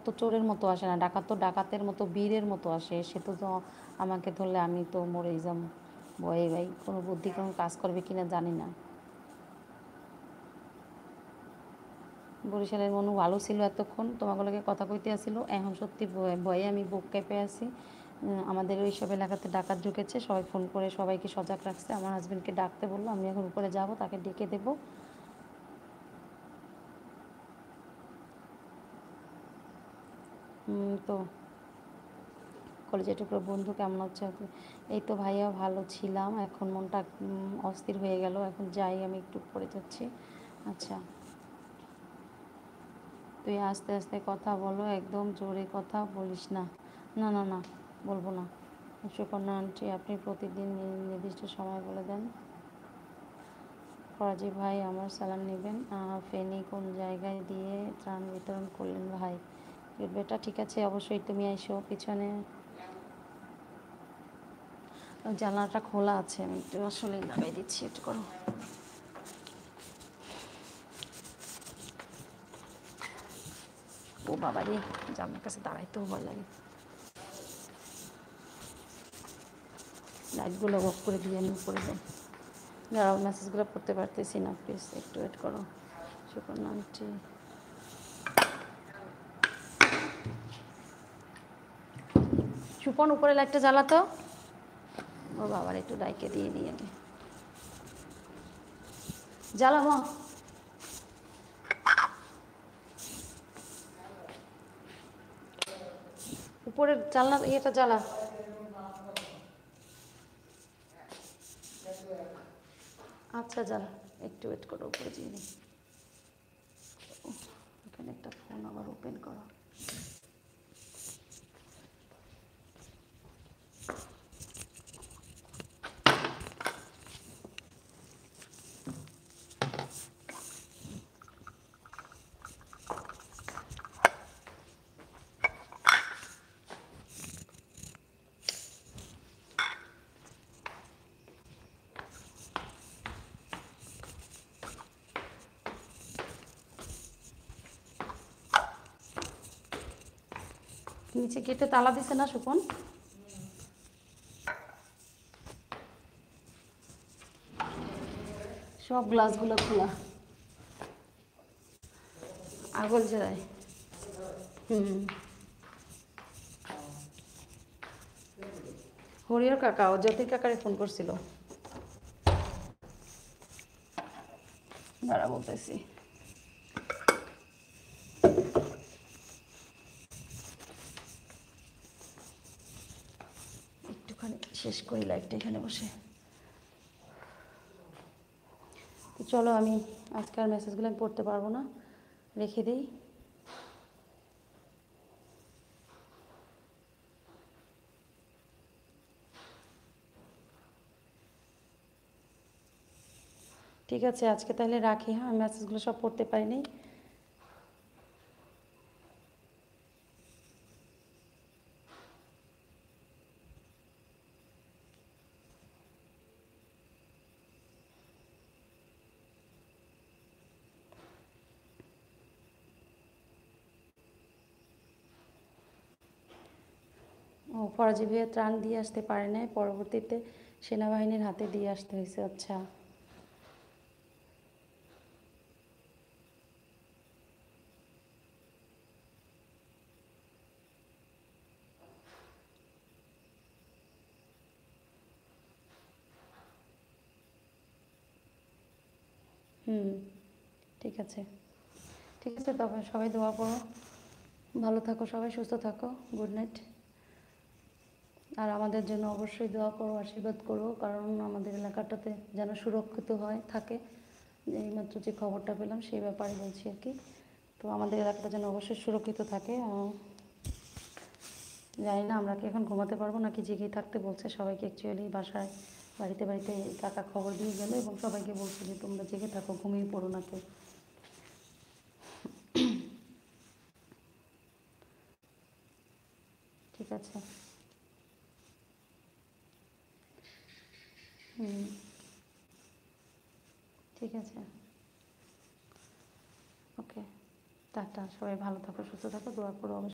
তো চোরের মতো আসে না, ডাকাত তো ডাকাতের মতো বীরের মতো আসে। সে তো আমাকে ধরলে আমি তো মরেই যাবো ভয়ে। ভাই কোনো বুদ্ধি কোনো কাজ করবে কিনা জানি না। বরিশালের মনু ভালো ছিল এতক্ষণ, তোমাকে লগে কথা কইতে আসছিল, এখন সত্যি ভয়ে আমি বুক কেঁপে আছি। আমাদের ওই সব এলাকাতে ডাকাত ঢুকেছে, সবাই ফোন করে সবাইকে সজাগ রাখছে। আমার হাজব্যান্ডকে ডাকতে বললো, আমি এখন উপরে যাব, তাকে ডেকে দেবো। তো কলেজের টুকরো বন্ধু কেমন হচ্ছে? এই তো ভাইয়া ভালো ছিলাম, এখন মনটা অস্থির হয়ে গেল। এখন যাই, আমি একটু পরে যাচ্ছি। আচ্ছা, তুই আস্তে আস্তে কথা বলো, একদম জোরে কথা বলিস না। না না না, বলবো না। সুকন্যা আন্টি, আপনি প্রতিদিন নির্দিষ্ট সময় বলে দেন। ফরাজি ভাই, আমার সালাম নেবেন। ফেনী কোন জায়গায় দিয়ে ত্রাণ বিতরণ করলেন ভাই? বেটা ঠিক আছে, অবশ্যই তুমি আইসো পিছনে। জানলাটা খোলা আছে, আমি একটু আসলে লাগাই দিচ্ছি, একটু করো। ও বাবা রে, জানলার কাছে দাঁড়াইতেও ভয় লাগে। লাইটগুলো অফ করে দিয়ে আমি উপরে যাই। দাঁড়াও, মেসেজগুলো পড়তে পারতেছি না, প্লিজ একটু ওয়েট করো। সুকন্যা আন্টি, সুপন উপরে লাইটটা জ্বালাতো। ও বাবার একটু ডাইকে দিয়ে দিই আমি। জ্বালাবো। উপরের জানলা ইয়েটা জ্বালা। আচ্ছা জ্বালা, একটু ওয়েট করো, উপরে দিয়ে দিই। এখানে একটা ফোন আবার ওপেন করো। নিচে গেটে তালা দিছে না সুপন? সব গ্লাসগুলো খোলা, আগল জেরায়। হরিহর কাকা ও জ্যোতির কাকারে ফোন করছিল, দাঁড়া বলতেছি। একটুখানি শেষ করি লাইভটা এখানে বসে। তো চলো, আমি আজকাল মেসেজগুলো আমি পড়তে পারবো না, রেখে দিই। ঠিক আছে, আজকে তাহলে রাখি। হ্যাঁ, মেসেজগুলো সব পড়তে পারিনি। ও ফরাজি ভাইয়া ত্রাণ দিয়ে আসতে পারে নাই, পরবর্তীতে সেনাবাহিনীর হাতে দিয়ে আসতে হয়েছে। আচ্ছা, ঠিক আছে। ঠিক আছে, তবে সবাই দোয়া করো, ভালো থাকো, সবাই সুস্থ থাকো। Good night. আর আমাদের জন্য অবশ্যই দোয়া করো, আশীর্বাদ করো, কারণ আমাদের এলাকাটাতে যেন সুরক্ষিত হয় থাকে। এইমাত্র যে খবরটা পেলাম সেই ব্যাপারে বলছি আর কি। তো আমাদের এলাকাটা যেন অবশ্যই সুরক্ষিত থাকে। জানি না আমরা কি এখন ঘুমাতে পারবো নাকি জেগেই থাকতে বলছে সবাইকে। অ্যাকচুয়ালি বাসায় বাড়িতে বাড়িতে কাকা খবর দিয়ে গেলো এবং সবাইকে বলছে যে তোমরা জেগে থাকো, ঘুমিয়ে পড়ো না কেউ। ঠিক আছে। ঠিক আছে, ওকে, টাটা। সবাই ভালো থাকো, সুস্থ থাকো, দোয়া করো অবশ্যই।